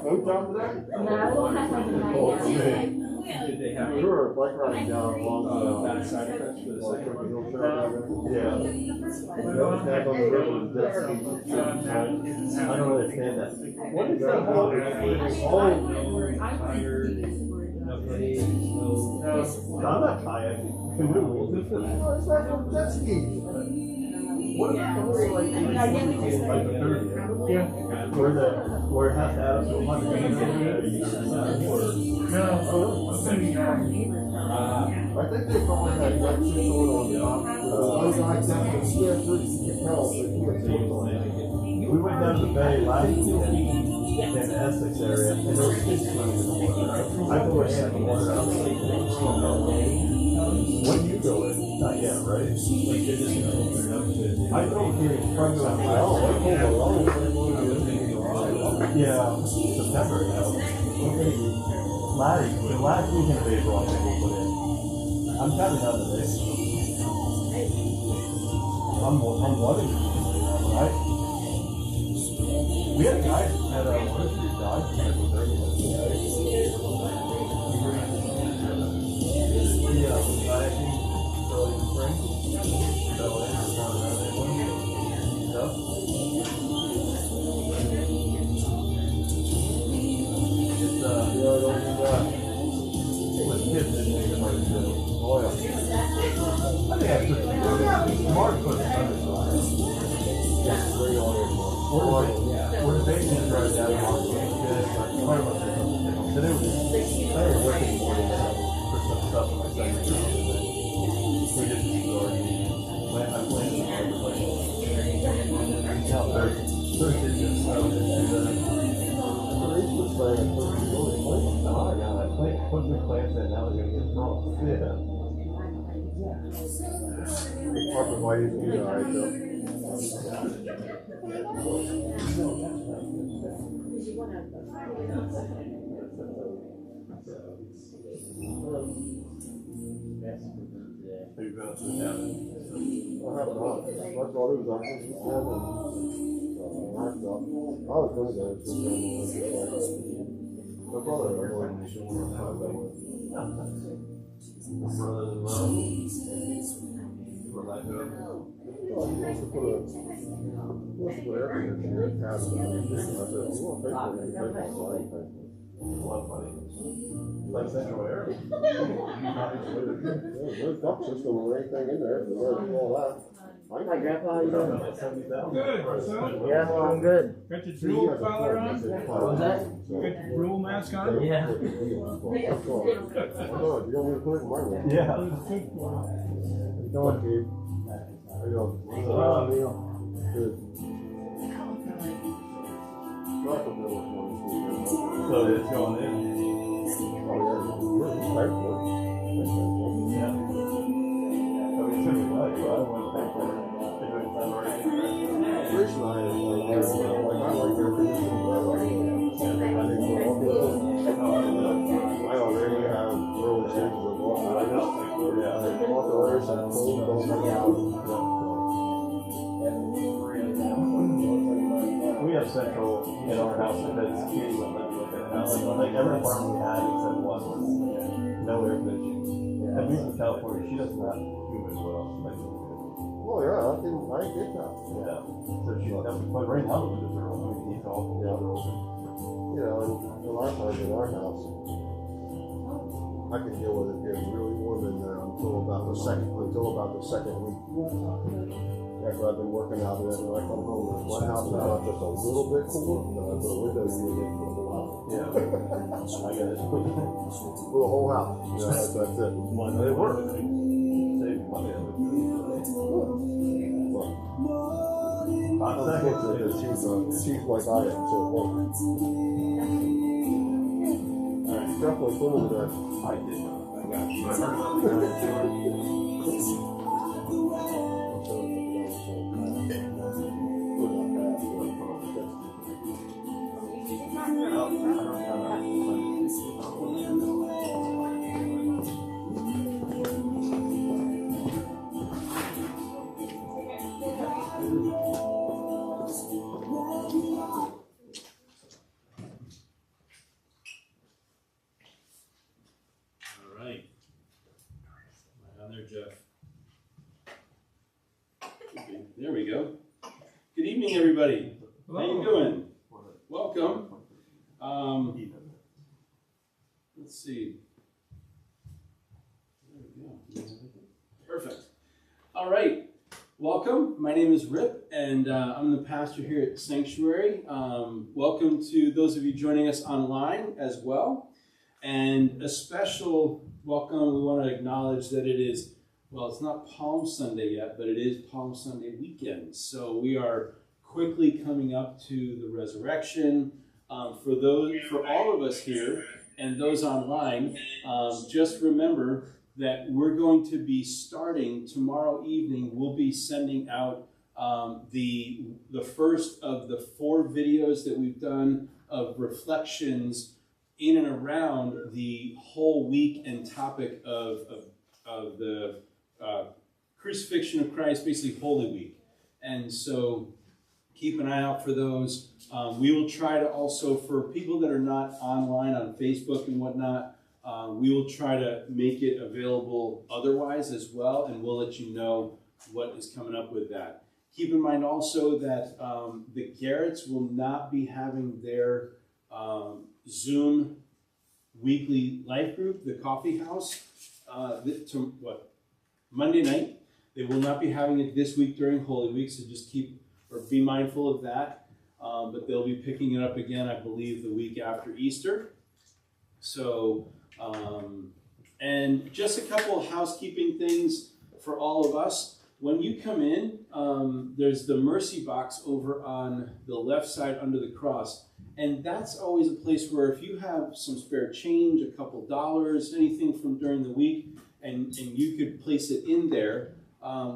No job today? Did they have Sure, bike riding down along bad side effects for the second? Yeah. Back on the river, that's, I don't understand that. What is that about? I'm not kayaking. Canoe. It's like a jet ski. What if it's only like 30? Yeah. Where it has to add up to 100 I think they probably had that shit going on the top. Those guys down in the square foot, you can tell they can't take on that. We went down to the bay last weekend in the Essex area, and there was fish swimming in the water. I go ahead and water out. When you go in, not yet, right? I don't get it from the yeah, September now. The last weekend of April, I think we'll put in. I'm kind of done today. I'm loving it, right? We had a guy at one street died. Yeah, kayaking early spring. So it's not around anyone. Stuff. With kids in there, you might do oil. I think I put Mark put it under the line. That's very oil. We're basing it right down on today was working for some stuff in my second job. We did some gardening. I planted some arborvitae. Thursday just put new plants in, now they're going to get wrong. Yeah. Arborvitae is alright though. Have you been up to the cabin? I have not. My daughter was up there. I was going to go to my brother and I went to the brother-in-law. Where'd that go? Well, he wants to put air conditioning in the cabin. I said, I'm going to pay for it. He paid for it. A lot of money. Like central air. There's a duct system or anything in there. All that. Hi, Grandpa. How you doing? Good. Yeah, I'm good. Got your drool collar on? What was that? You got your drool mask on? Yeah. You don't need to put it in my room. Yeah. How you doing, Steve? How you doing? Good. So it's going in. Oh, yeah. We're thankful. Yeah. I mean, it's really nice, but I don't want to pay for it. Rich and I, I like air conditioning, but I didn't go off with it. I already have early stages of arthritis. Arthritis and cold don't come out. We have central in our house because Katie went let me look at the house. I think every apartment we had except one was no air conditioning. At least in California, she doesn't have humid well. Oh yeah, I get that. Yeah. So she but right now the windows are open. We keep all Yeah. You know, and a lot of times in our house, I can deal with it getting really warm in there until about the second week. After I've been working out of it, and I come home, my house is not just a little bit cooler, but I put a window unit for the house. Yeah. I get it. For the whole house. Yeah, that's it. And it works. Save money. Hot seconds because she's like I am, so it works. Definitely swimming today. I did. I got you. Jeff. There we go. Good evening, everybody. How you doing? Welcome. Let's see. There we go. Perfect. All right. Welcome. My name is Rip, and I'm the pastor here at Sanctuary. Welcome to those of you joining us online as well. And a special welcome. We want to acknowledge that it is, well, it's not Palm Sunday yet, but it is Palm Sunday weekend. So we are quickly coming up to the resurrection. For all of us here and those online, just remember that we're going to be starting tomorrow evening. We'll be sending out the first of the 4 videos that we've done of reflections in and around the whole week and topic of the crucifixion of Christ, basically Holy Week. And so keep an eye out for those. We will try to also, for people that are not online on Facebook and whatnot, we will try to make it available otherwise as well, and we'll let you know what is coming up with that. Keep in mind also that the Garretts will not be having their Zoom weekly life group, the coffee house, Monday night. They will not be having it this week during Holy Week, so just be mindful of that. But they'll be picking it up again, I believe, the week after Easter. So, and just a couple of housekeeping things for all of us. When you come in, there's the mercy box over on the left side under the cross. And that's always a place where if you have some spare change, a couple dollars, anything from during the week, and you could place it in there.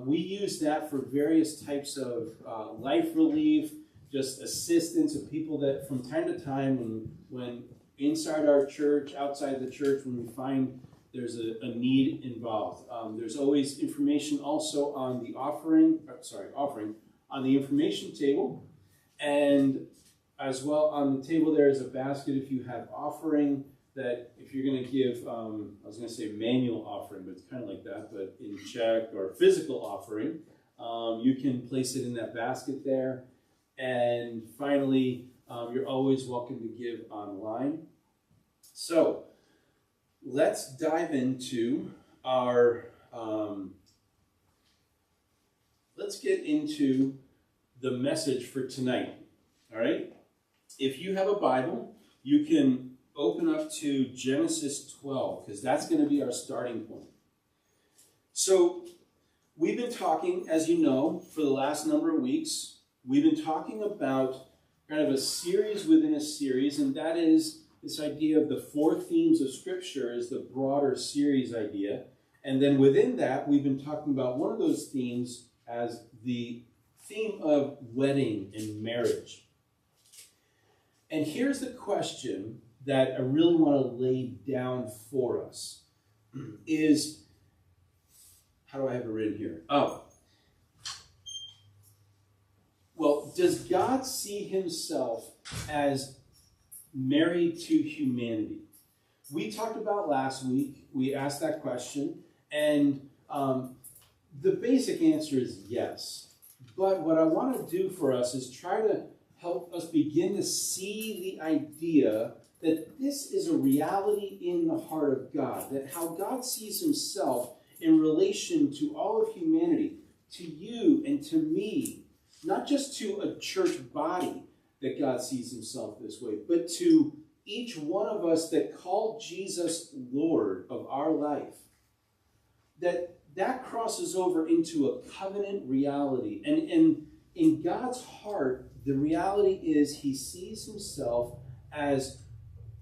We use that for various types of life relief, just assistance of people that from time to time, when inside our church, outside the church, when we find there's a need involved. There's always information also on the offering on the information table, and as well on the table there is a basket if you have offering that if you're going to give, I was going to say manual offering, but it's kind of like that, but in check or physical offering, you can place it in that basket there. And finally, you're always welcome to give online. So let's dive into our, let's get into the message for tonight, all right? If you have a Bible, you can open up to Genesis 12, because that's going to be our starting point. So we've been talking, as you know, for the last number of weeks, we've been talking about kind of a series within a series, and that is this idea of the 4 themes of Scripture is the broader series idea. And then within that, we've been talking about one of those themes as the theme of wedding and marriage. And here's the question that I really want to lay down for us is, how do I have it written here? Oh. Well, does God see himself as married to humanity? We talked about last week, we asked that question, and the basic answer is yes. But what I want to do for us is try to help us begin to see the idea that this is a reality in the heart of God, that how God sees himself in relation to all of humanity, to you and to me, not just to a church body that God sees himself this way, but to each one of us that call Jesus Lord of our life, that crosses over into a covenant reality. And in God's heart, the reality is he sees himself as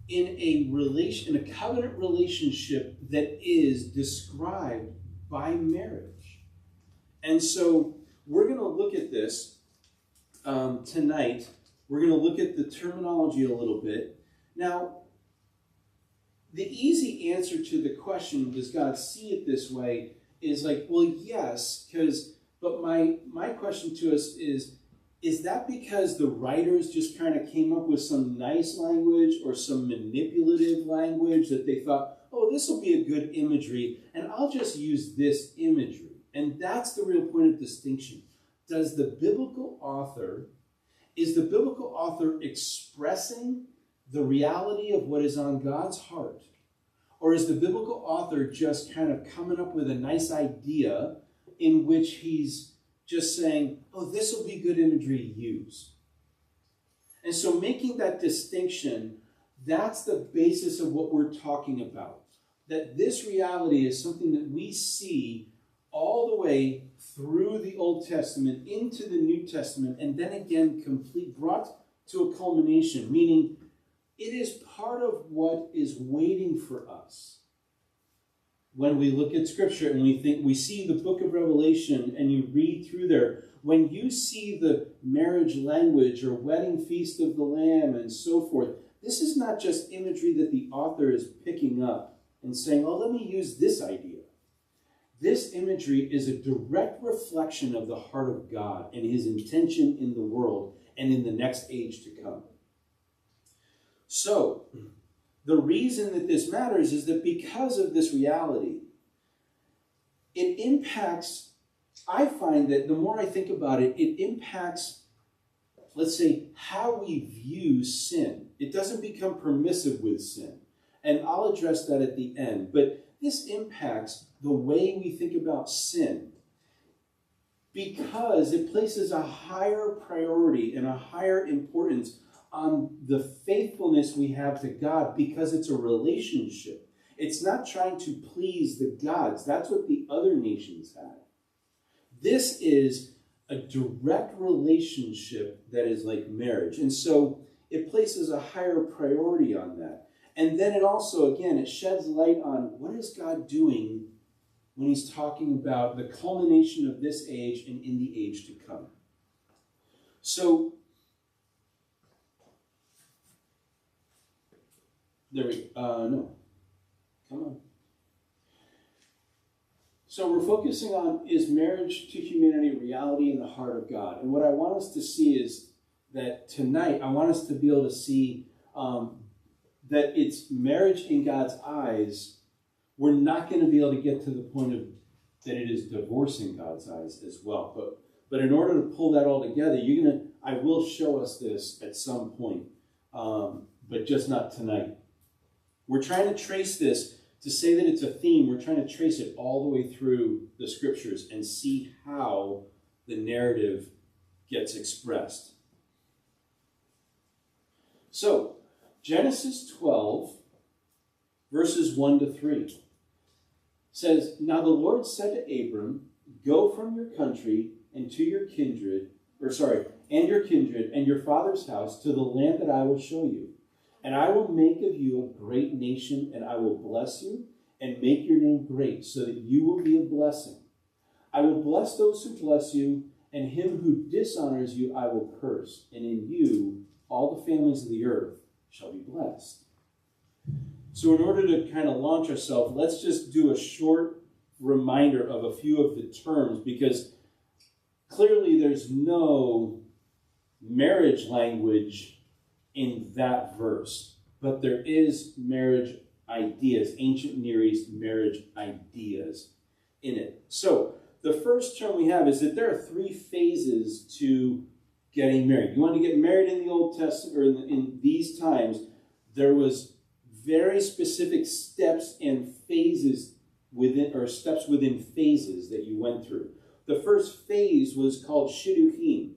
in a covenant relationship that is described by marriage. And so we're going to look at this tonight. We're going to look at the terminology a little bit. Now, the easy answer to the question, does God see it this way, is like, well, yes, but my question to us is that because the writers just kind of came up with some nice language or some manipulative language that they thought, oh, this will be a good imagery, and I'll just use this imagery. And that's the real point of distinction. Is the biblical author expressing the reality of what is on God's heart? Or is the biblical author just kind of coming up with a nice idea in which he's just saying, oh, this will be good imagery to use? And so making that distinction, that's the basis of what we're talking about. That this reality is something that we see all the way through the Old Testament into the New Testament, and then again brought to a culmination, meaning it is part of what is waiting for us. When we look at Scripture and we see the book of Revelation and you read through there, when you see the marriage language or wedding feast of the Lamb and so forth, this is not just imagery that the author is picking up and saying, oh, let me use this idea. This imagery is a direct reflection of the heart of God and his intention in the world and in the next age to come. So, the reason that this matters is that because of this reality, it impacts, I find that the more I think about it, it impacts, let's say, how we view sin. It doesn't become permissive with sin. And I'll address that at the end. But this impacts the way we think about sin because it places a higher priority and a higher importance on the faithfulness we have to God because it's a relationship. It's not trying to please the gods. That's what the other nations had. This is a direct relationship that is like marriage. And so it places a higher priority on that. And then it also, again, it sheds light on what is God doing when he's talking about the culmination of this age and in the age to come. So, no. Come on. So we're focusing on, is marriage to humanity a reality in the heart of God? And what I want us to see is that tonight, I want us to be able to see that it's marriage in God's eyes. We're not going to be able to get to the point of that it is divorce in God's eyes as well. But in order to pull that all together, I will show us this at some point, but just not tonight. We're trying to trace this, to say that it's a theme, we're trying to trace it all the way through the Scriptures and see how the narrative gets expressed. So, Genesis 12, verses 1 to 3, says, Now the Lord said to Abram, Go from your country and to your kindred, and your father's house to the land that I will show you. And I will make of you a great nation, and I will bless you and make your name great, so that you will be a blessing. I will bless those who bless you, and him who dishonors you I will curse. And in you all the families of the earth shall be blessed. So in order to kind of launch ourselves, let's just do a short reminder of a few of the terms, because clearly there's no marriage language in that verse, but there is marriage ideas, ancient Near East marriage ideas in it. So the first term we have is that there are 3 phases to getting married. You want to get married in the Old Testament, or in these times, there was very specific steps and phases within, or steps within phases that you went through. The first phase was called Shidduchim.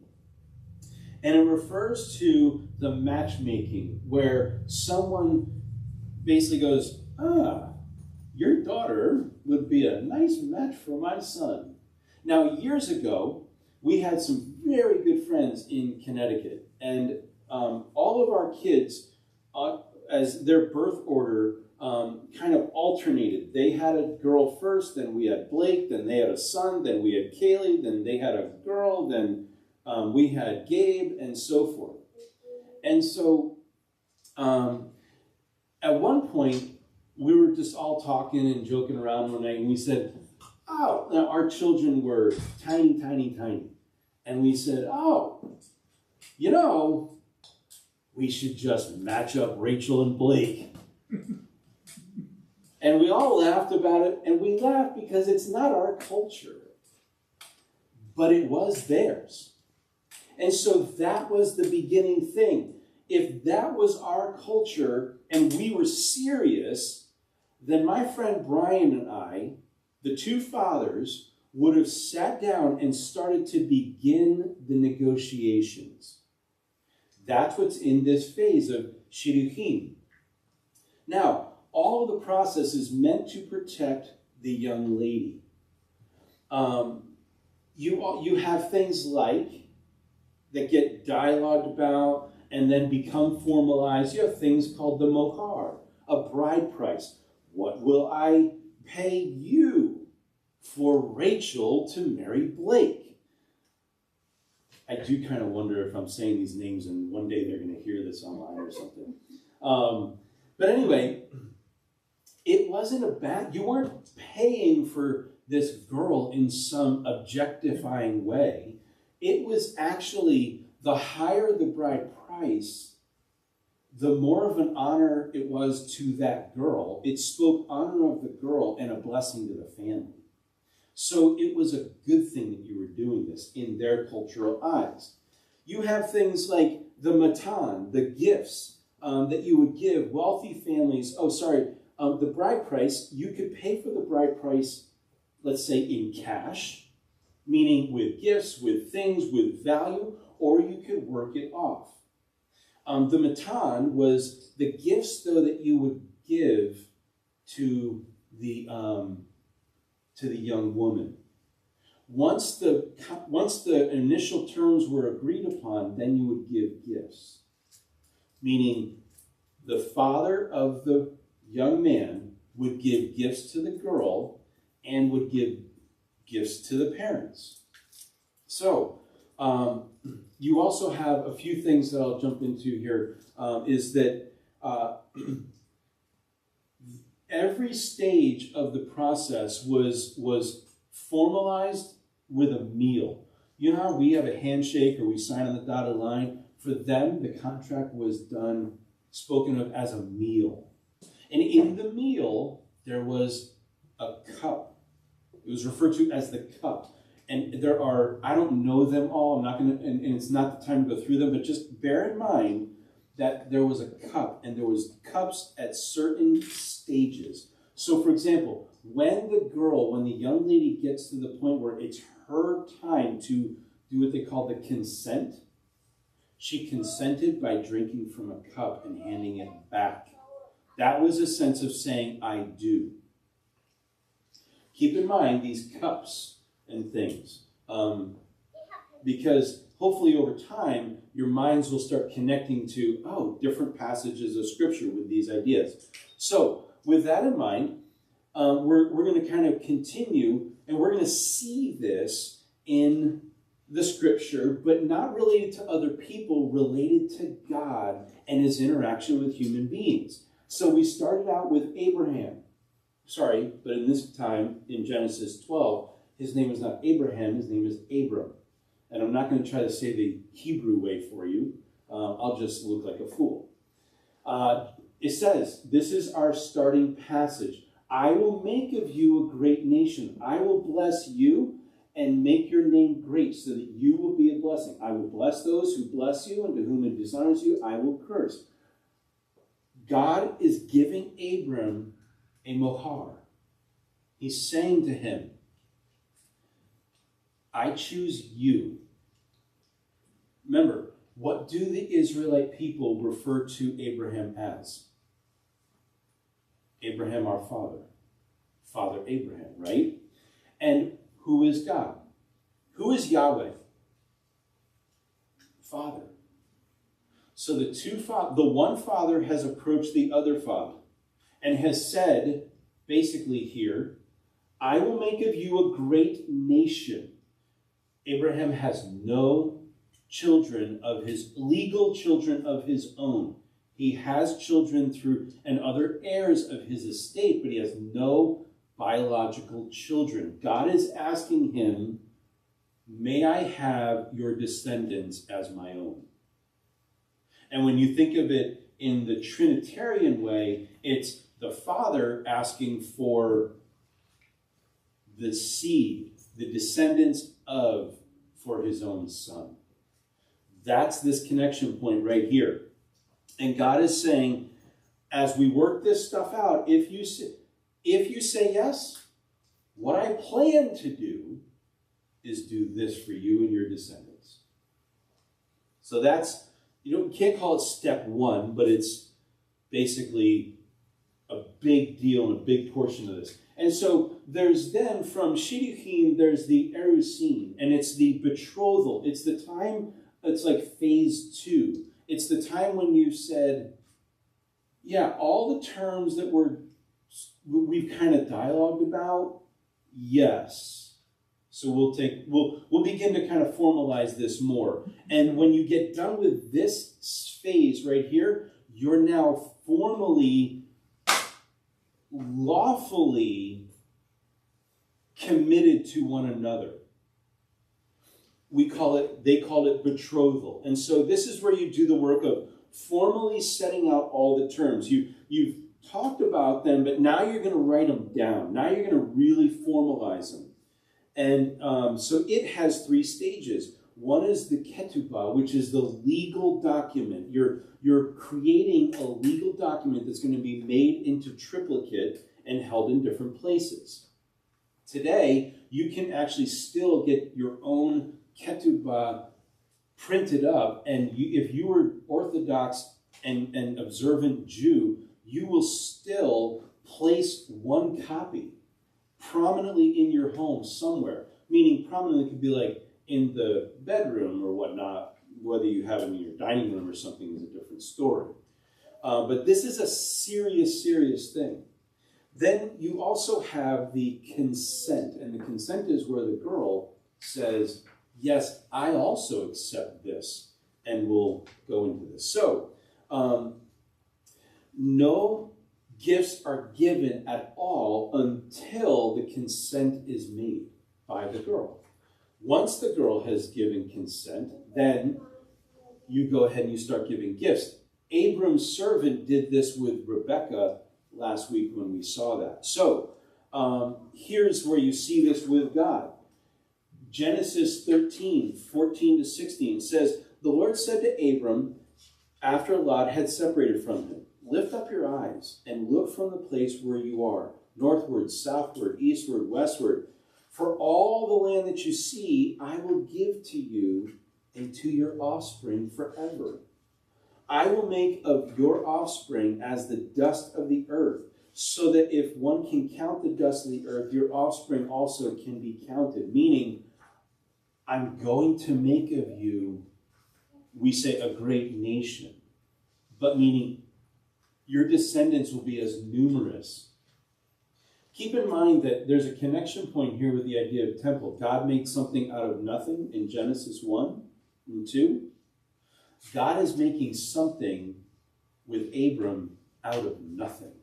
And it refers to the matchmaking, where someone basically goes, your daughter would be a nice match for my son. Now, years ago, we had some very good friends in Connecticut, and all of our kids, as their birth order, kind of alternated. They had a girl first, then we had Blake, then they had a son, then we had Kaylee, then they had a girl, then we had Gabe, and so forth. And so at one point, we were just all talking and joking around one night, and we said, now our children were tiny, tiny, tiny. And we said, we should just match up Rachel and Blake. And we all laughed about it, and we laughed because it's not our culture. But it was theirs. And so that was the beginning thing. If that was our culture and we were serious, then my friend Brian and I, the two fathers, would have sat down and started to begin the negotiations. That's what's in this phase of Shidduchim. Now, all of the process is meant to protect the young lady. You have things like that get dialogued about and then become formalized. You have things called the mohar, a bride price. What will I pay you for Rachel to marry Blake? I do kind of wonder if I'm saying these names and one day they're going to hear this online or something. But anyway, it wasn't a bad, you weren't paying for this girl in some objectifying way. It was actually, the higher the bride price, the more of an honor it was to that girl. It spoke honor of the girl and a blessing to the family. So it was a good thing that you were doing this in their cultural eyes. You have things like the matan, the gifts that you would give wealthy families. The bride price, you could pay for the bride price, let's say in cash, meaning with gifts, with things, with value, or you could work it off. The matan was the gifts, though, that you would give to the young woman. Once the initial terms were agreed upon, then you would give gifts, meaning the father of the young man would give gifts to the girl and would give gifts to the parents. So, you also have a few things that I'll jump into here, is that every stage of the process was formalized with a meal. You know how we have a handshake or we sign on the dotted line? For them, the contract was spoken of as a meal. And in the meal, there was a cup. It was referred to as the cup. And there are, I don't know them all, I'm not going to, and it's not the time to go through them, but just bear in mind that there was a cup, and there was cups at certain stages. So, for example, when the young lady gets to the point where it's her time to do what they call the consent, she consented by drinking from a cup and handing it back. That was a sense of saying, I do. Keep in mind these cups and things, because hopefully over time, your minds will start connecting to, different passages of Scripture with these ideas. So, with that in mind, we're going to kind of continue, and we're going to see this in the Scripture, but not related to other people, related to God and his interaction with human beings. So we started out with Abraham. Sorry, but in this time, in Genesis 12, his name is not Abraham, his name is Abram. And I'm not going to try to say the Hebrew way for you. I'll just look like a fool. It says, this is our starting passage. I will make of you a great nation. I will bless you and make your name great so that you will be a blessing. I will bless those who bless you, and to whom it dishonors you, I will curse. God is giving Abram a mohar. He's saying to him, I choose you. Remember, what do the Israelite people refer to Abraham as? Abraham, our father. Father Abraham, right? And who is God? Who is Yahweh? Father. So the one father has approached the other father and has said, basically here, I will make of you a great nation. Abraham has no children of his, legal children of his own. He has children through and other heirs of his estate, but he has no biological children. God is asking him, may I have your descendants as my own? And when you think of it in the Trinitarian way, it's the father asking for the seed, the descendants of, for his own son. That's this connection point right here. And God is saying, as we work this stuff out, if you say yes, what I plan to do is do this for you and your descendants. So that's, you can't call it step one, but it's basically a big deal and a big portion of this. And so there's then from Shidduchim, there's the Erusin, and it's the betrothal. It's the time, it's like phase 2. It's the time when you said, yeah, all the terms that we've kind of dialogued about, yes. So we'll begin to kind of formalize this more. And when you get done with this phase right here, you're now formally, lawfully committed to one another. They call it betrothal. And so this is where you do the work of formally setting out all the terms. You've talked about them, but now you're going to write them down. Now you're going to really formalize them. And so it has 3 stages. One is the ketubah, which is the legal document. You're creating a legal document that's going to be made into triplicate and held in different places. Today, you can actually still get your own ketubah printed up, and if you were Orthodox and observant Jew, you will still place one copy prominently in your home somewhere. Meaning prominently could be like in the bedroom or whatnot. Whether you have them in your dining room or something is a different story. But this is a serious, serious thing. Then you also have the consent, and the consent is where the girl says, yes, I also accept this, and we'll go into this. So, no gifts are given at all until the consent is made by the girl. Once the girl has given consent, then you go ahead and you start giving gifts. Abram's servant did this with Rebekah last week when we saw that. So, here's where you see this with God. Genesis 13, 14 to 16 says, the Lord said to Abram, after Lot had separated from him, lift up your eyes and look from the place where you are, northward, southward, eastward, westward. For all the land that you see, I will give to you and to your offspring forever. I will make of your offspring as the dust of the earth, so that if one can count the dust of the earth, your offspring also can be counted. Meaning, I'm going to make of you, we say, a great nation. But meaning, your descendants will be as numerous. Keep in mind that there's a connection point here with the idea of temple. God made something out of nothing in Genesis 1 and 2. God is making something with Abram out of nothing.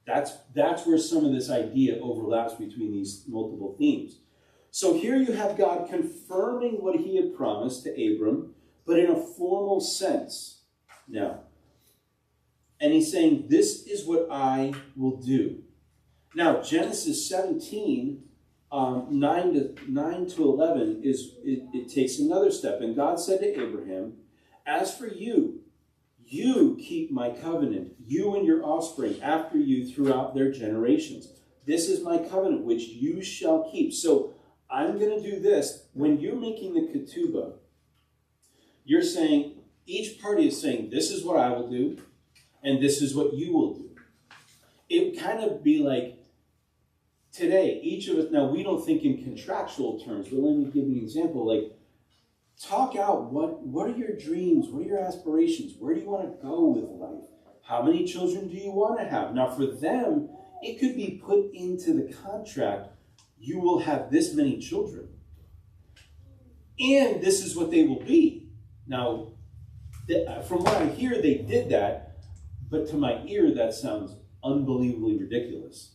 That's where some of this idea overlaps between these multiple themes. So here you have God confirming what he had promised to Abram, but in a formal sense now. And he's saying, this is what I will do. Now, Genesis 17, 9 to 11, it takes another step. And God said to Abraham, as for you, you keep my covenant, you and your offspring after you throughout their generations. This is my covenant which you shall keep. So I'm going to do this. When you're making the ketubah, you're saying, each party is saying, this is what I will do, and this is what you will do. It would kind of be like, today, each of us, now we don't think in contractual terms, but let me give you an example. Like, talk out, what are your dreams? What are your aspirations? Where do you want to go with life? How many children do you want to have? Now, for them, it could be put into the contract, you will have this many children. And this is what they will be. Now, from what I hear, they did that, but to my ear, that sounds unbelievably ridiculous.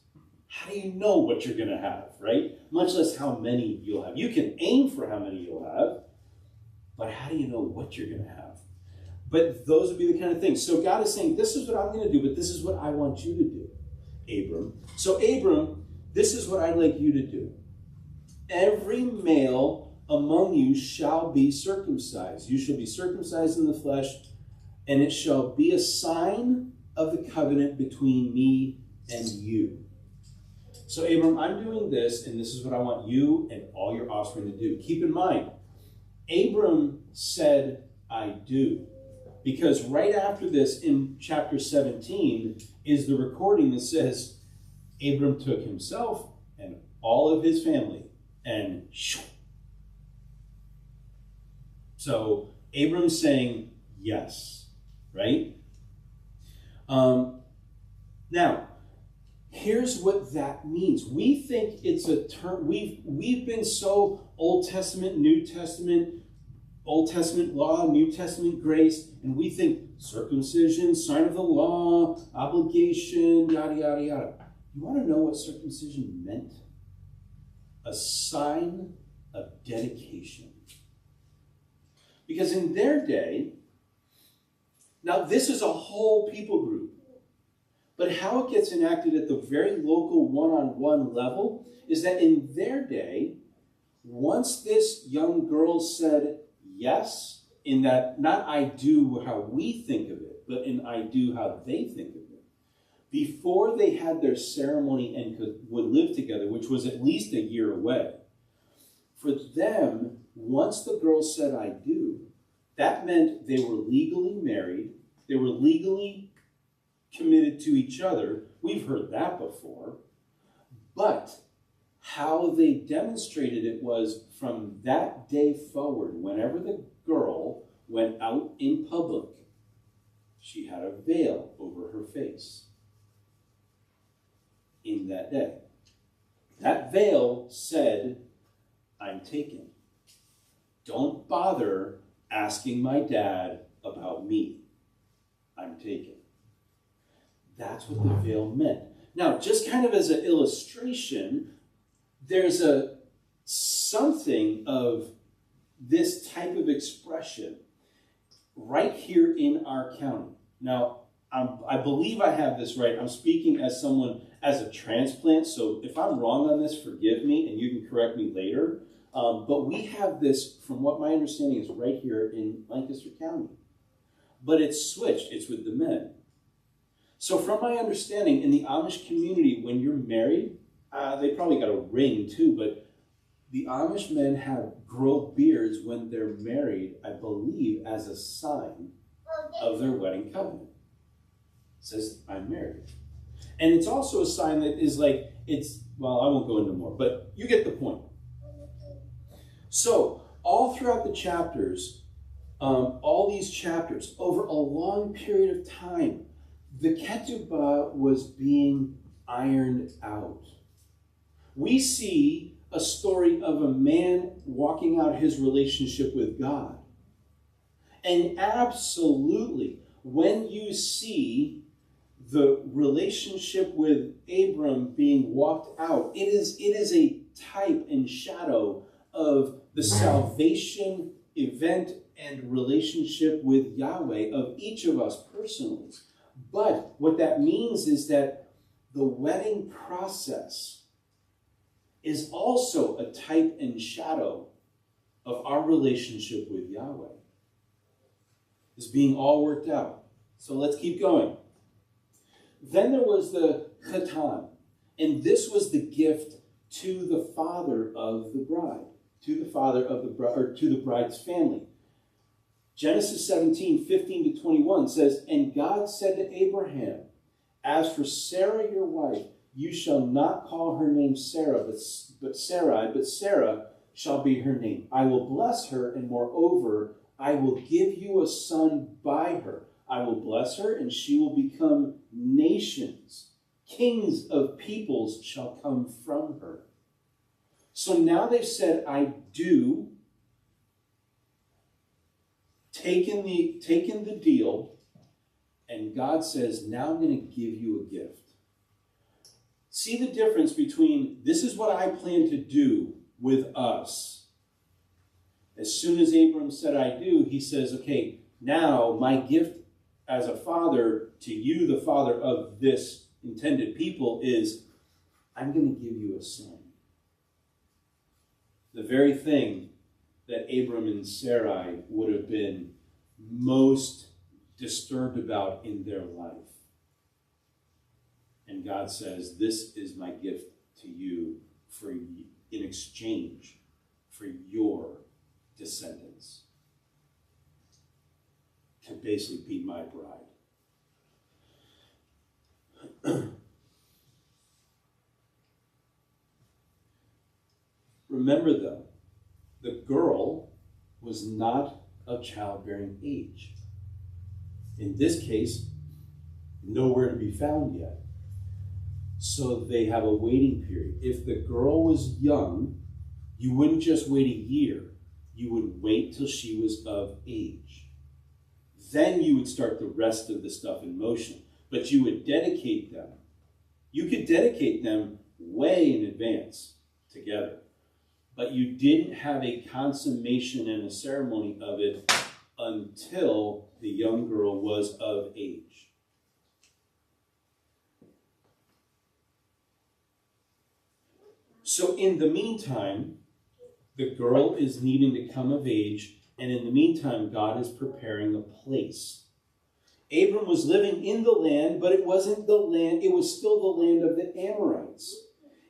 How do you know what you're going to have, right? Much less how many you'll have. You can aim for how many you'll have, but how do you know what you're going to have? But those would be the kind of things. So God is saying, this is what I'm going to do, but this is what I want you to do, Abram. So Abram, this is what I'd like you to do. Every male among you shall be circumcised. You shall be circumcised in the flesh, and it shall be a sign of the covenant between me and you. So Abram, I'm doing this, and this is what I want you and all your offspring to do. Keep in mind, Abram said, I do. Because right after this, in chapter 17, is the recording that says, Abram took himself and all of his family and shoo. So Abram's saying yes, right? Now, here's what that means. We think it's a term, we've been so Old Testament, New Testament, Old Testament law, New Testament grace, and we think circumcision, sign of the law, obligation, yada, yada, yada. You want to know what circumcision meant? A sign of dedication. Because in their day, now this is a whole people group, but how it gets enacted at the very local one-on-one level is that in their day, once this young girl said yes, in that not I do how we think of it, but in I do how they think of it, before they had their ceremony and would live together, which was at least a year away, for them, once the girl said I do, that meant they were legally married, they were legally committed to each other. We've heard that before. But how they demonstrated it was from that day forward, whenever the girl went out in public, she had a veil over her face in that day. That veil said, I'm taken. Don't bother asking my dad about me. I'm taken. That's what the veil meant. Now, just kind of as an illustration, there's something of this type of expression right here in our county. Now, I believe I have this right. I'm speaking as someone, as a transplant, so if I'm wrong on this, forgive me, and you can correct me later. But we have this, from what my understanding is, right here in Lancaster County. But it's switched. It's with the men. So from my understanding, in the Amish community, when you're married, they probably got a ring too, but the Amish men grow beards when they're married, I believe, as a sign of their wedding covenant. It says, I'm married. And it's also a sign that is like, well, I won't go into more, but you get the point. So, all throughout the chapters, all these chapters, over a long period of time, the ketubah was being ironed out. We see a story of a man walking out his relationship with God. And absolutely, when you see the relationship with Abram being walked out, it is a type and shadow of the salvation event and relationship with Yahweh of each of us personally. But what that means is that the wedding process is also a type and shadow of our relationship with Yahweh. It's being all worked out. So let's keep going. Then there was the Katan, and this was the gift to the father of the bride, to the bride's family. Genesis 17:15-21 says, and God said to Abraham, as for Sarah your wife, you shall not call her name Sarah, but Sarai, but Sarah shall be her name. I will bless her, and moreover, I will give you a son by her. I will bless her, and she will become nations. Kings of peoples shall come from her. So now they've said, I do, taken the deal, and God says, now I'm going to give you a gift. See the difference between, this is what I plan to do with us. As soon as Abram said, I do, he says, okay, Now, my gift as a father to you, the father of this intended people, is I'm going to give you a son. The very thing that Abram and Sarai would have been most disturbed about in their life. And God says, this is my gift to you in exchange for your descendants. To basically be my bride. Remember though, the girl was not of childbearing age. In this case, nowhere to be found yet. So they have a waiting period. If the girl was young, you wouldn't just wait a year. You would wait till she was of age. Then you would start the rest of the stuff in motion. But you would dedicate them. You could dedicate them way in advance together. But you didn't have a consummation and a ceremony of it until the young girl was of age. So in the meantime, the girl is needing to come of age, and in the meantime, God is preparing a place. Abram was living in the land, but it wasn't the land, it was still the land of the Amorites.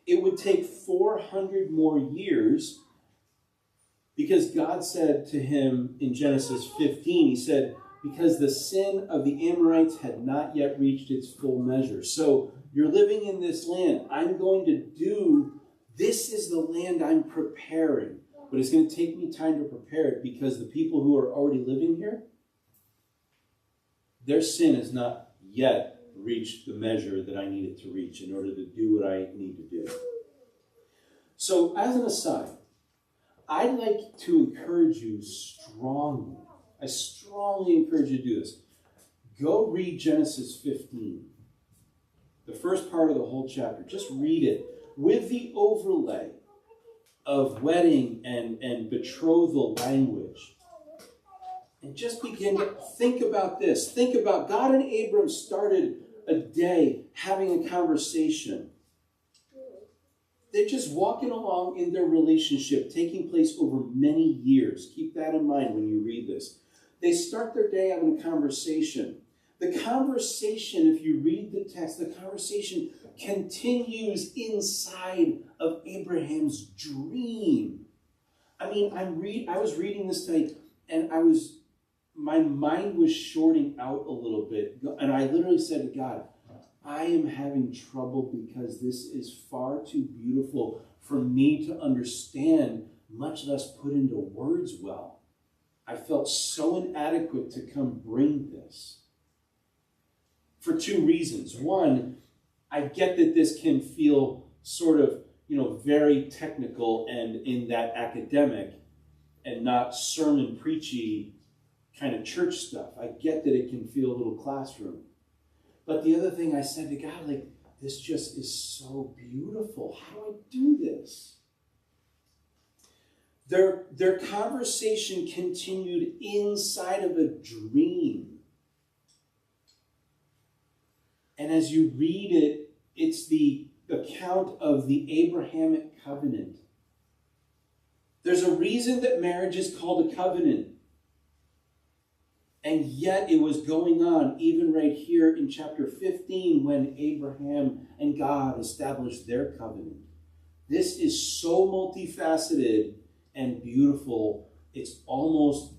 It would take 400 more years, because God said to him in Genesis 15, he said, because the sin of the Amorites had not yet reached its full measure. So you're living in this land. I'm going to do, this is the land I'm preparing. But it's going to take me time to prepare it, because the people who are already living here, their sin has not yet reached the measure that I need it to reach in order to do what I need to do. So as an aside, I'd like to encourage you strongly. I strongly encourage you to do this. Go read Genesis 15. The first part of the whole chapter. Just read it with the overlay of wedding and betrothal language. And just begin to think about this. Think about God and Abram started a day having a conversation. They're just walking along in their relationship, taking place over many years. Keep that in mind when you read this. They start their day having a conversation. The conversation, if you read the text, the conversation continues inside of Abraham's dream. I mean, I was reading this today, and my mind was shorting out a little bit. And I literally said to God, I am having trouble because this is far too beautiful for me to understand, much less put into words well. I felt so inadequate to come bring this. For two reasons. One, I get that this can feel sort of, very technical and in that academic and not sermon preachy kind of church stuff. I get that it can feel a little classroom. But the other thing I said to God, this just is so beautiful. How do I do this? Their conversation continued inside of a dream. And as you read it, it's the account of the Abrahamic Covenant. There's a reason that marriage is called a covenant. And yet it was going on even right here in chapter 15 when Abraham and God established their covenant. This is so multifaceted and beautiful. It's almost,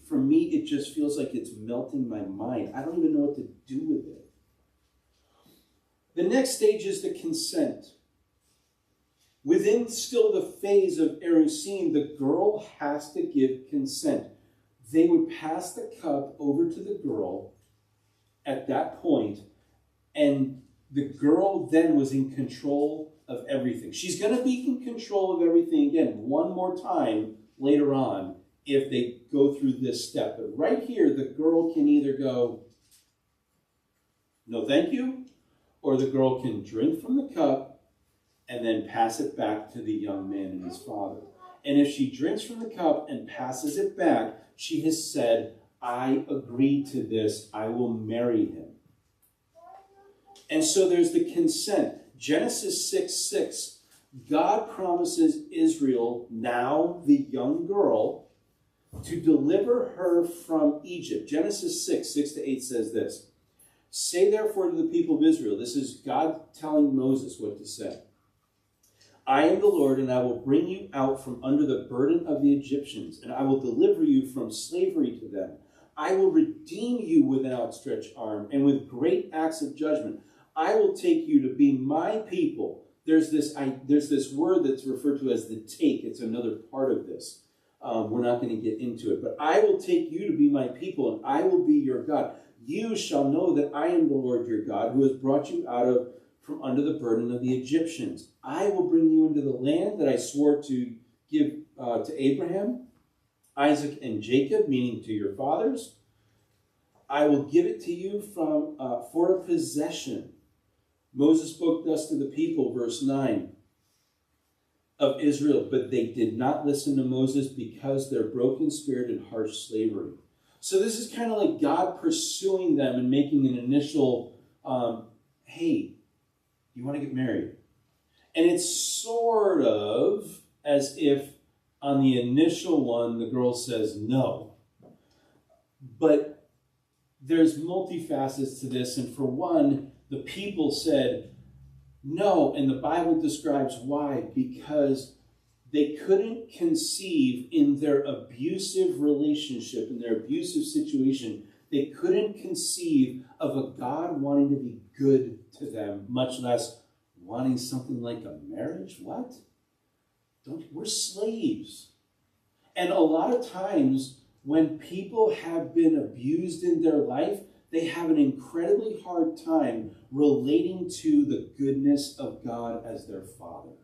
for me, it just feels like it's melting my mind. I don't even know what to do with it. The next stage is the consent. Within still the phase of erusin, the girl has to give consent. They would pass the cup over to the girl at that point, and the girl then was in control of everything. She's going to be in control of everything again one more time later on if they go through this step. But right here, the girl can either go, no thank you, or the girl can drink from the cup and then pass it back to the young man and his father. And if she drinks from the cup and passes it back, she has said, I agree to this. I will marry him. And so there's the consent. Genesis 6:6. God promises Israel, now the young girl, to deliver her from Egypt. Genesis 6:6-8 says this. Say therefore to the people of Israel, this is God telling Moses what to say. I am the Lord, and I will bring you out from under the burden of the Egyptians, and I will deliver you from slavery to them. I will redeem you with an outstretched arm and with great acts of judgment. I will take you to be my people. There's this word that's referred to as the take. It's another part of this. We're not going to get into it. But I will take you to be my people, and I will be your God. You shall know that I am the Lord your God, who has brought you out from under the burden of the Egyptians. I will bring you into the land that I swore to give to Abraham, Isaac, and Jacob, meaning to your fathers. I will give it to you for a possession. Moses spoke thus to the people, verse 9, of Israel, but they did not listen to Moses because their broken spirit and harsh slavery. So this is kind of like God pursuing them and making an initial, hey, you want to get married? And it's sort of as if on the initial one, the girl says no. But there's multifacets to this. And for one, the people said no. And the Bible describes why. Because they couldn't conceive in their abusive relationship, in their abusive situation, they couldn't conceive of a God wanting to be good to them, much less wanting something like a marriage. What? We're slaves. And a lot of times when people have been abused in their life, they have an incredibly hard time relating to the goodness of God as their Father.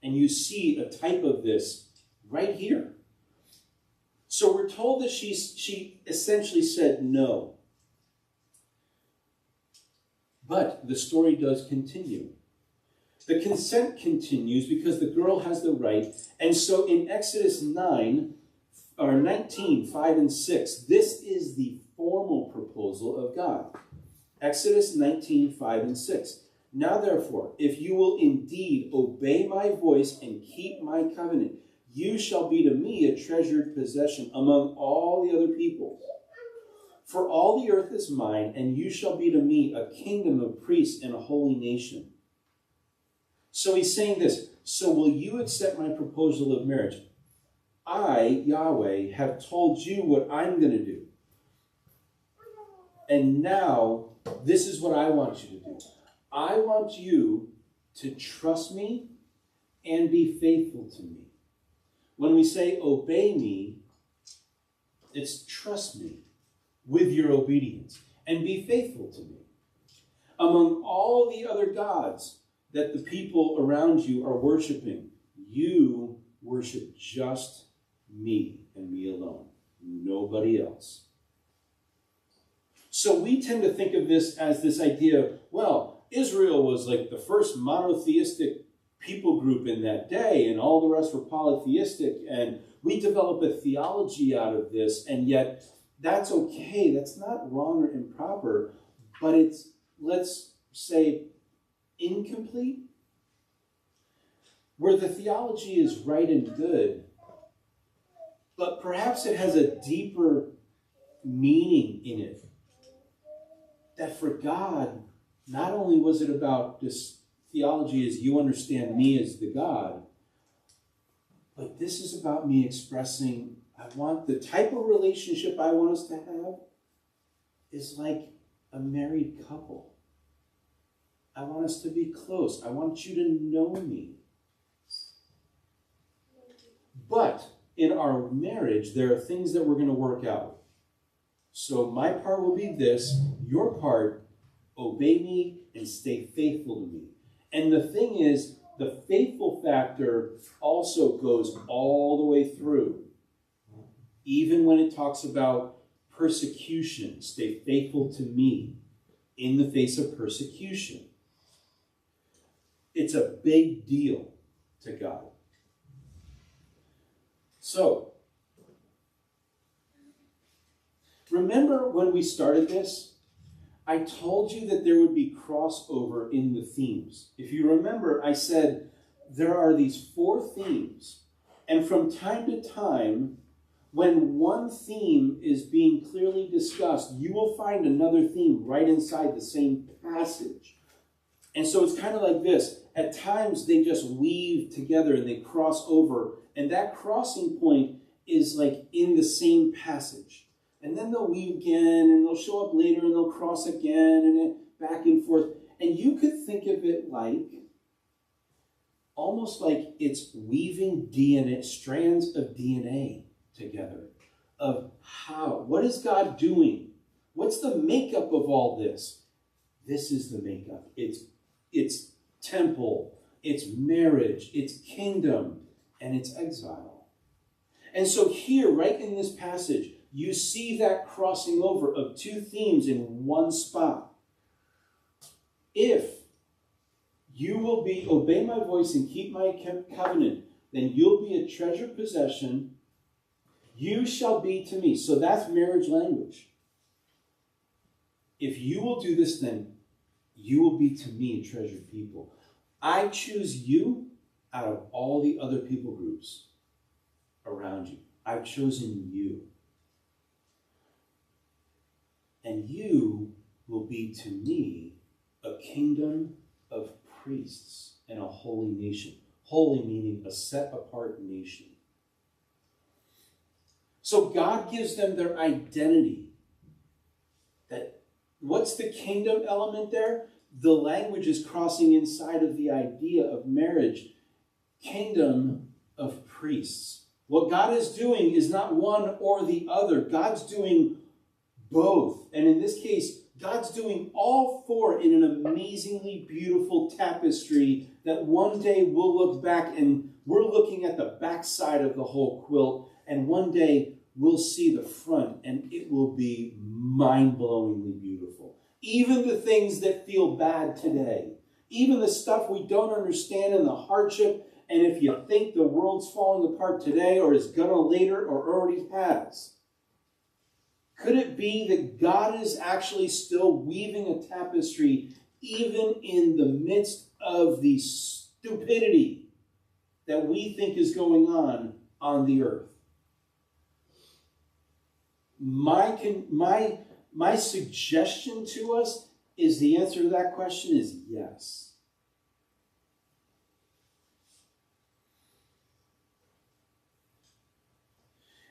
And you see a type of this right here. So we're told that she essentially said no. But the story does continue. The consent continues because the girl has the right. And so in Exodus 19, 5 and 6, this is the formal proposal of God. Exodus 19, 5 and 6. Now therefore, if you will indeed obey my voice and keep my covenant, you shall be to me a treasured possession among all the other peoples. For all the earth is mine, and you shall be to me a kingdom of priests and a holy nation. So he's saying this, so will you accept my proposal of marriage? I, Yahweh, have told you what I'm going to do. And now, this is what I want you to do. I want you to trust me and be faithful to me. When we say obey me, it's trust me with your obedience and be faithful to me. Among all the other gods that the people around you are worshiping, you worship just me and me alone, nobody else. So we tend to think of this as this idea of, well, Israel was like the first monotheistic people group in that day, and all the rest were polytheistic, and we develop a theology out of this, and yet that's okay. That's not wrong or improper, but it's, let's say, incomplete. Where the theology is right and good, but perhaps it has a deeper meaning in it. That for God, not only was it about this theology as you understand me as the God, but this is about me expressing, I want the type of relationship I want us to have is like a married couple. I want us to be close. I want you to know me. But in our marriage, there are things that we're going to work out. So my part will be this, your part, obey me and stay faithful to me. And the thing is, the faithful factor also goes all the way through. Even when it talks about persecution, stay faithful to me in the face of persecution. It's a big deal to God. So, Remember when we started this? I told you that there would be crossover in the themes. If you remember, I said there are these 4 themes, and from time to time, when one theme is being clearly discussed, you will find another theme right inside the same passage. And so it's kind of like this. At times, they just weave together and they cross over, and that crossing point is like in the same passage. And then they'll weave again, and they'll show up later, and they'll cross again, and then back and forth. And you could think of it like, almost like it's weaving DNA, strands of DNA together. Of how, what is God doing? What's the makeup of all this? This is the makeup. It's temple, it's marriage, it's kingdom, and it's exile. And so here, right in this passage, you see that crossing over of 2 themes in one spot. If you will obey my voice and keep my covenant, then you'll be a treasured possession. You shall be to me. So that's marriage language. If you will do this, then you will be to me a treasured people. I choose you out of all the other people groups around you. I've chosen you. And you will be to me a kingdom of priests and a holy nation. Holy meaning a set-apart nation. So God gives them their identity. What's the kingdom element there? The language is crossing inside of the idea of marriage. Kingdom of priests. What God is doing is not one or the other. God's doing both. And in this case, God's doing all 4 in an amazingly beautiful tapestry that one day we'll look back and we're looking at the backside of the whole quilt, and one day we'll see the front and it will be mind-blowingly beautiful. Even the things that feel bad today, even the stuff we don't understand and the hardship, and if you think the world's falling apart today or is gonna later or already has, could it be that God is actually still weaving a tapestry even in the midst of the stupidity that we think is going on the earth? My suggestion to us is the answer to that question is yes.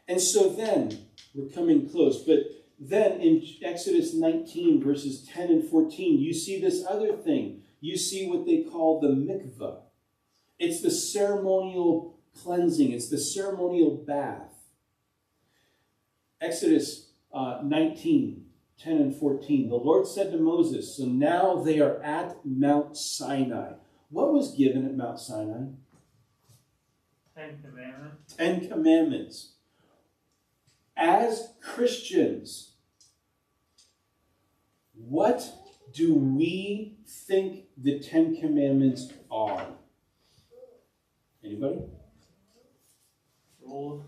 And so then, we're coming close, but then in Exodus 19, verses 10 and 14, you see this other thing. You see what they call the mikvah. It's the ceremonial cleansing. It's the ceremonial bath. Exodus 19, 10 and 14. The Lord said to Moses, so now they are at Mount Sinai. What was given at Mount Sinai? 10 Commandments. 10 Commandments. As Christians, what do we think the 10 Commandments are? Anybody? Rules.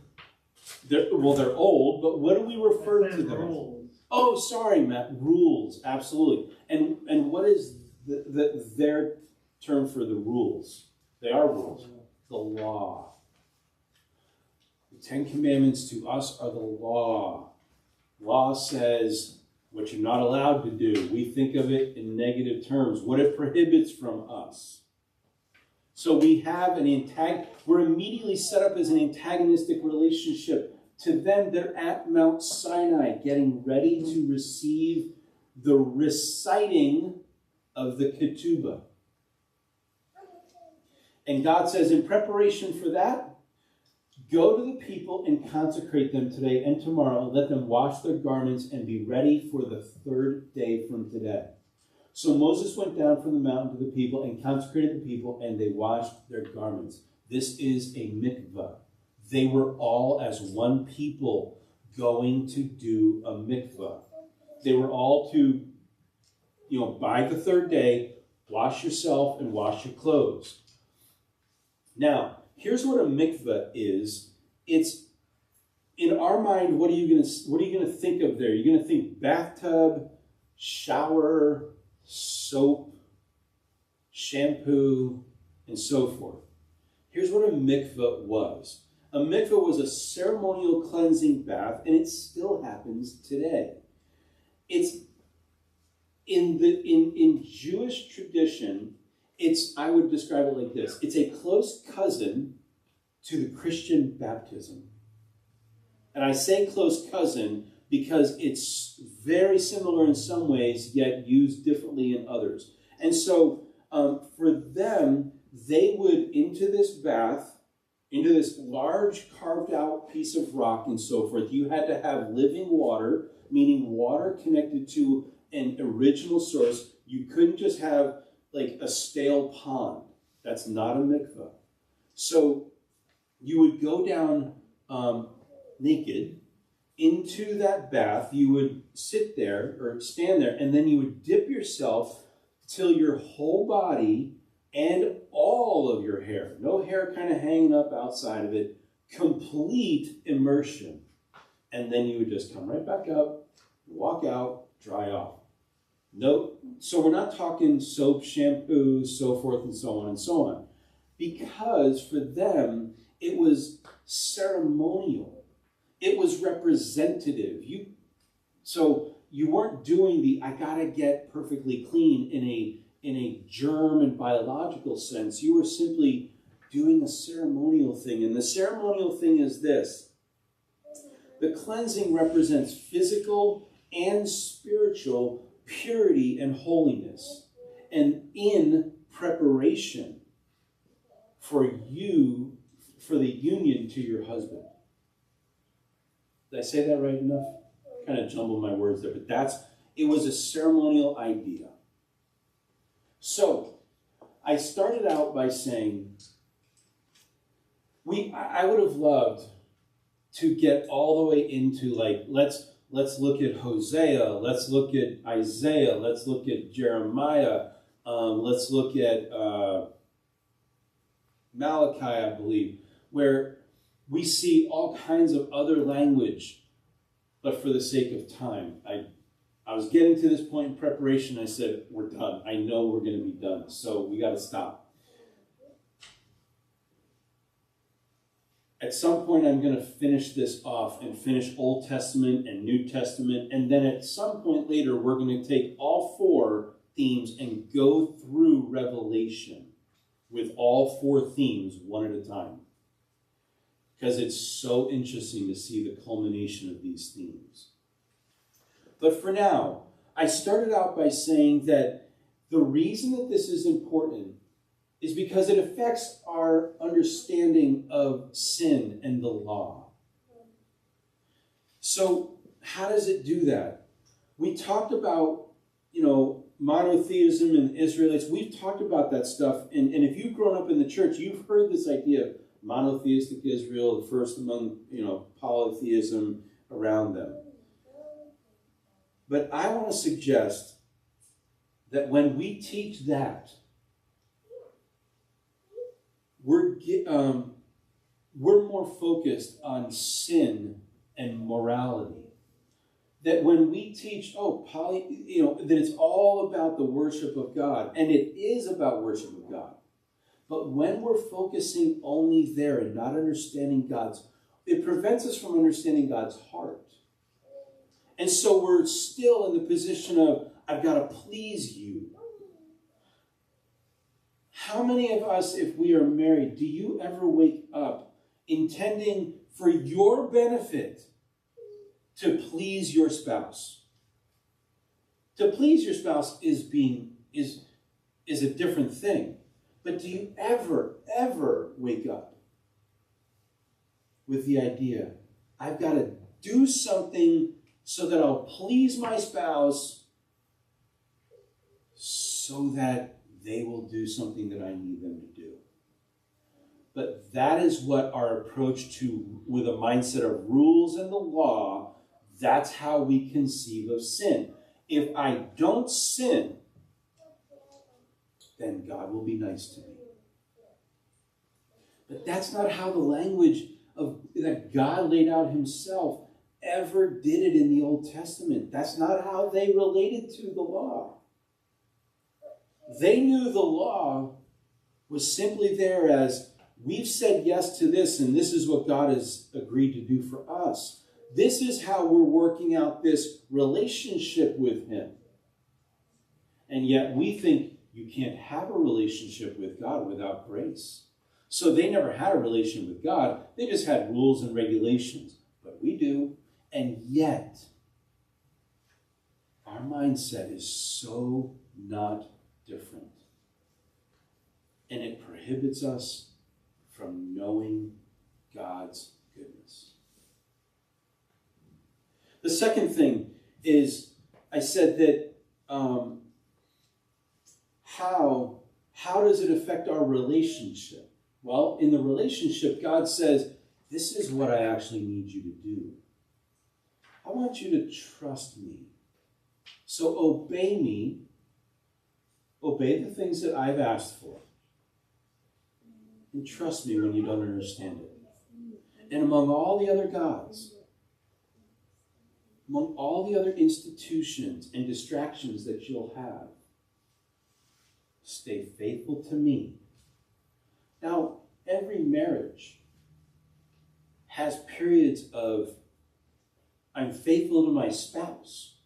They're old, but what do we refer to them as? Rules. Oh, sorry, Matt. Rules, absolutely. And what is their term for the rules? They are rules. The law. The 10 Commandments to us are the law. Law says what you're not allowed to do. We think of it in negative terms. What it prohibits from us. So we have we're immediately set up as an antagonistic relationship. To them, they're at Mount Sinai, getting ready to receive the reciting of the ketubah. And God says, in preparation for that, go to the people and consecrate them today and tomorrow, and let them wash their garments and be ready for the 3rd day from today. So Moses went down from the mountain to the people and consecrated the people, and they washed their garments. This is a mikvah. They were all as one people going to do a mikvah. They were all to, by the 3rd day, wash yourself and wash your clothes. Now, here's what a mikvah is. It's in our mind, what are you gonna think of there? You're gonna think bathtub, shower, soap, shampoo, and so forth. Here's what a mikvah was. A mikvah was a ceremonial cleansing bath, and it still happens today. It's in Jewish tradition, I would describe it like this. It's a close cousin to the Christian baptism. And I say close cousin because it's very similar in some ways, yet used differently in others. And so for them, they would, into this bath, into this large carved out piece of rock and so forth, you had to have living water, meaning water connected to an original source. You couldn't just have like a stale pond. That's not a mikvah. So you would go down naked into that bath. You would sit there or stand there, and then you would dip yourself till your whole body and all of your hair, no hair kind of hanging up outside of it, complete immersion. And then you would just come right back up, walk out, dry off. No, so we're not talking soap, shampoo, so forth and so on and so on. Because for them, it was ceremonial. It was representative. So you weren't doing the, I gotta get perfectly clean in a germ and biological sense. You were simply doing a ceremonial thing. And the ceremonial thing is this. The cleansing represents physical and spiritual purity and holiness, and in preparation for the union to your husband. Did I say that right enough? Kind of jumbled my words there, but it was a ceremonial idea. So I started out by saying I would have loved to get all the way into like let's look at Hosea, let's look at Isaiah, let's look at Jeremiah, let's look at Malachi, I believe, where we see all kinds of other language, but for the sake of time. I was getting to this point in preparation, I said, we're done. I know we're going to be done, so we got to stop. At some point, I'm going to finish this off and finish Old Testament and New Testament. And then at some point later, we're going to take all 4 themes and go through Revelation with all 4 themes one at a time. Because it's so interesting to see the culmination of these themes. But for now, I started out by saying that the reason that this is important is because it affects our understanding of sin and the law. So how does it do that? We talked about, monotheism and Israelites. We've talked about that stuff. And if you've grown up in the church, you've heard this idea of monotheistic Israel, the first among, polytheism around them. But I want to suggest that when we teach that, we're more focused on sin and morality. That when we teach, that it's all about the worship of God, and it is about worship of God. But when we're focusing only there and not understanding it prevents us from understanding God's heart. And so we're still in the position of, I've got to please you. How many of us, if we are married, do you ever wake up intending for your benefit to please your spouse? To please your spouse is a different thing. But do you ever wake up with the idea, I've got to do something so that I'll please my spouse so that they will do something that I need them to do? But that is what our approach to, with a mindset of rules and the law, that's how we conceive of sin. If I don't sin, then God will be nice to me. But that's not how the language that God laid out himself ever did it in the Old Testament. That's not how they related to the law. They knew the law was simply there as, we've said yes to this, and this is what God has agreed to do for us. This is how we're working out this relationship with him. And yet we think you can't have a relationship with God without grace. So they never had a relation with God. They just had rules and regulations. But we do. And yet, our mindset is so not different. And it prohibits us from knowing God's goodness. The second thing is, I said that how does it affect our relationship? Well, in the relationship, God says, this is what I actually need you to do. I want you to trust me. So obey me. Obey the things that I've asked for. And trust me when you don't understand it. And among all the other gods, among all the other institutions and distractions that you'll have, stay faithful to me. Now, every marriage has periods of, I'm faithful to my spouse.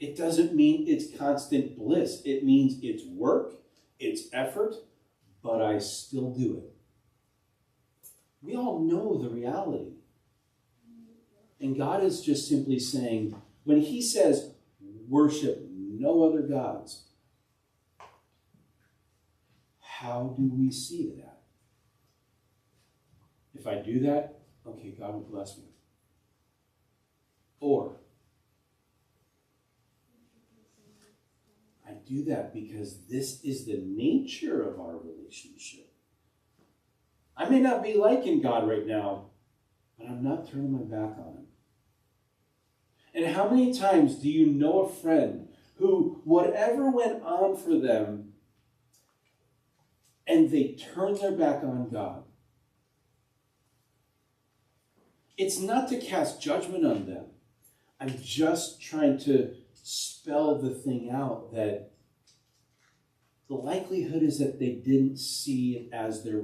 It doesn't mean it's constant bliss. It means it's work, it's effort, but I still do it. We all know the reality. And God is just simply saying, when he says, worship no other gods, how do we see that? If I do that, okay, God will bless me. Or, I do that because this is the nature of our relationship. I may not be liking God right now, but I'm not turning my back on him. And how many times do you know a friend who, whatever went on for them, and they turned their back on God? It's not to cast judgment on them. I'm just trying to spell the thing out that the likelihood is that they didn't see it as their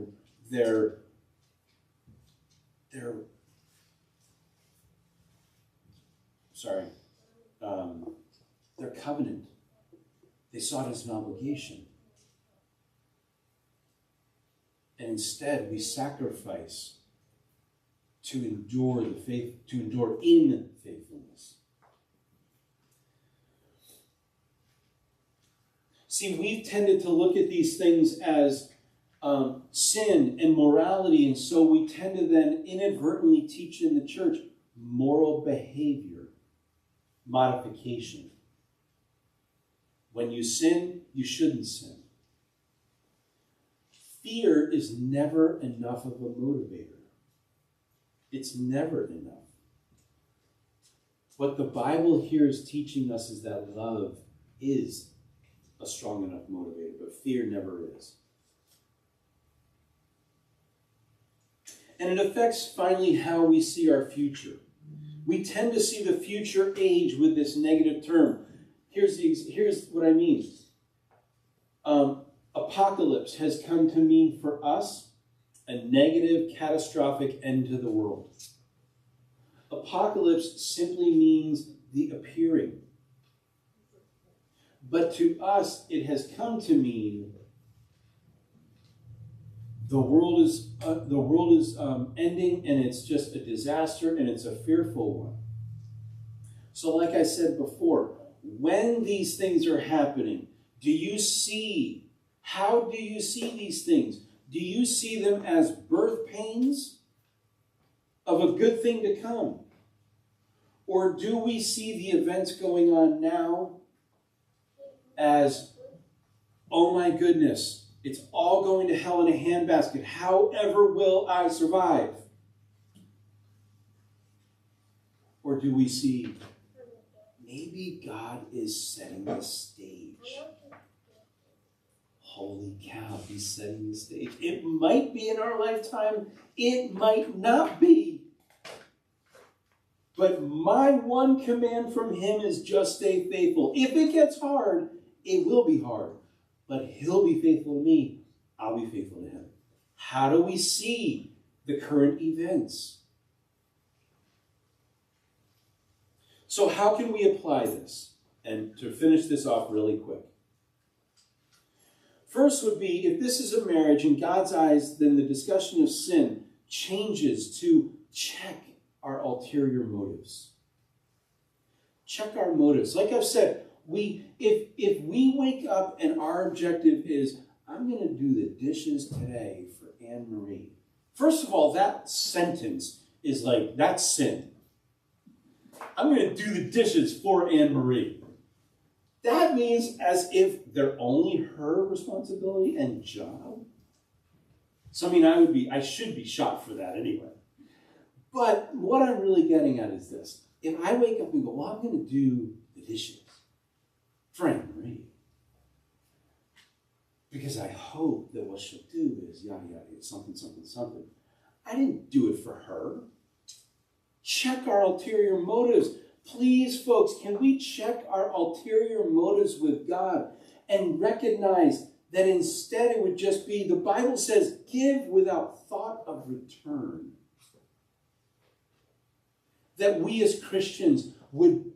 covenant. They saw it as an obligation. And instead, we sacrifice to endure the faith, to endure in faithfulness. See, we've tended to look at these things as sin and morality, and so we tend to then inadvertently teach in the church moral behavior modification. When you sin, you shouldn't sin. Fear is never enough of a motivator. It's never enough. What the Bible here is teaching us is that love is a strong enough motivator, but fear never is. And it affects finally how we see our future. We tend to see the future age with this negative term. Here's what I mean. Apocalypse has come to mean for us a negative, catastrophic end to the world. Apocalypse simply means the appearing. But to us, it has come to mean the world is ending, and it's just a disaster, and it's a fearful one. So like I said before, when these things are happening, how do you see these things? Do you see them as birth pains of a good thing to come? Or do we see the events going on now as, oh my goodness, it's all going to hell in a handbasket. However will I survive? Or do we see, maybe God is setting the stage? Holy cow, he's setting the stage. It might be in our lifetime. It might not be. But my one command from him is just stay faithful. If it gets hard, it will be hard. But he'll be faithful to me. I'll be faithful to him. How do we see the current events? So how can we apply this? And to finish this off really quick. First would be, if this is a marriage in God's eyes, then the discussion of sin changes to check our ulterior motives. Check our motives. Like I've said, if we wake up and our objective is, I'm going to do the dishes today for Anne Marie. First of all, that sentence is like, that's sin. I'm going to do the dishes for Anne Marie. That means as if they're only her responsibility and job. So, I should be shot for that anyway. But what I'm really getting at is this. If I wake up and go, well, I'm going to do the dishes for Anne Marie, because I hope that what she'll do is yada, yada, something, something, something. I didn't do it for her. Check our ulterior motives. Please, folks, can we check our ulterior motives with God and recognize that instead it would just be, the Bible says, give without thought of return. That we as Christians would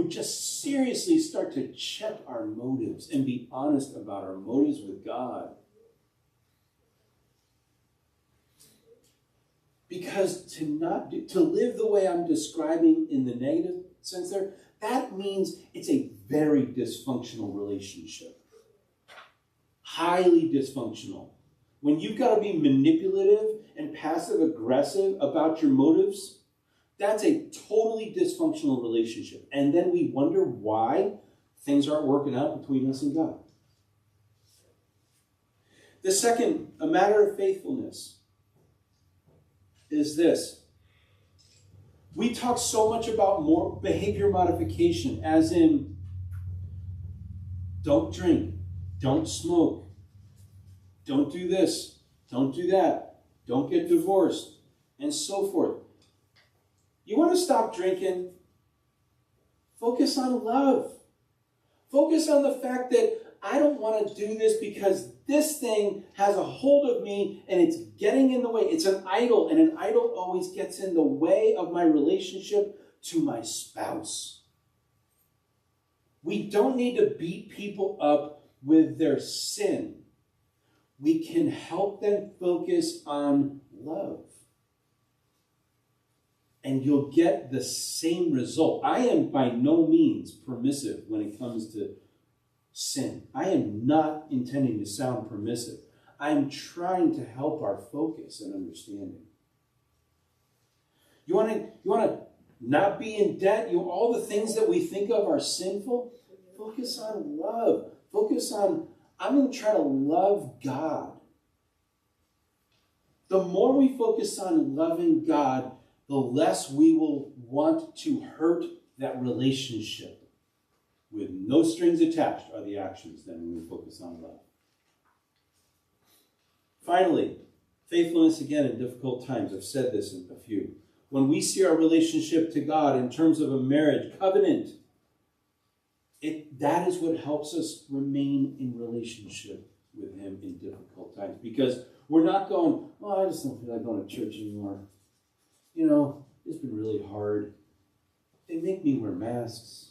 just seriously start to check our motives and be honest about our motives with God. Because to live the way I'm describing in the negative sense there, that means it's a very dysfunctional relationship. Highly dysfunctional. When you've got to be manipulative and passive aggressive about your motives, that's a totally dysfunctional relationship. And then we wonder why things aren't working out between us and God. The second, a matter of faithfulness, is this. We talk so much about more behavior modification, as in, don't drink, don't smoke, don't do this, don't do that, don't get divorced, and so forth. You want to stop drinking? Focus on love. Focus on the fact that I don't want to do this because this thing has a hold of me and it's getting in the way. It's an idol, and an idol always gets in the way of my relationship to my spouse. We don't need to beat people up with their sin. We can help them focus on love. And you'll get the same result. I am by no means permissive when it comes to sin. I am not intending to sound permissive. I'm trying to help our focus and understanding. You want to not be in debt? All the things that we think of are sinful? Focus on love. Focus on, I'm going to try to love God. The more we focus on loving God, the less we will want to hurt that relationship. With no strings attached are the actions then when we focus on love. Finally, faithfulness again in difficult times. I've said this in a few. When we see our relationship to God in terms of a marriage covenant, that is what helps us remain in relationship with Him in difficult times. Because we're not going, I just don't feel like going to church anymore. It's been really hard. They make me wear masks.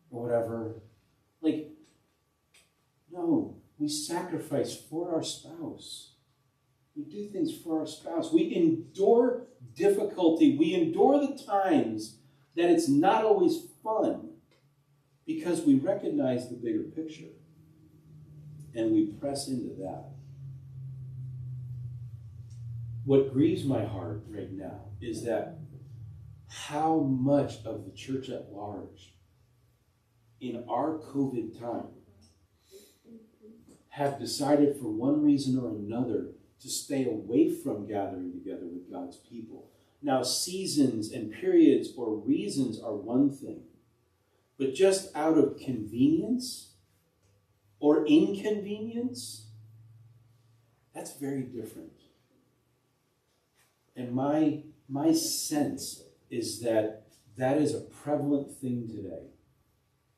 Or whatever. No, we sacrifice for our spouse. We do things for our spouse. We endure difficulty. We endure the times that it's not always fun because we recognize the bigger picture and we press into that. What grieves my heart right now is that how much of the church at large in our COVID time have decided for one reason or another to stay away from gathering together with God's people. Now, seasons and periods or reasons are one thing, but just out of convenience, or inconvenience, that's very different. And my sense is that is a prevalent thing today.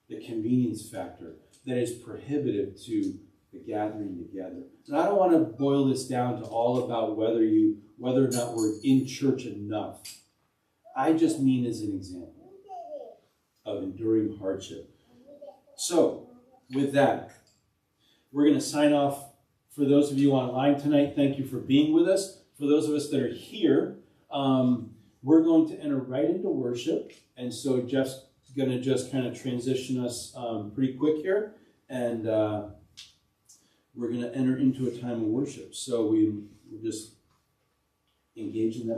The convenience factor that is prohibitive to the gathering together. And I don't want to boil this down to all about whether or not we're in church enough. I just mean as an example of enduring hardship. So, with that, we're going to sign off. For those of you online tonight, thank you for being with us. For those of us that are here, we're going to enter right into worship. And so Jeff's going to just kind of transition us pretty quick here. And we're going to enter into a time of worship. So we're just engaged in that.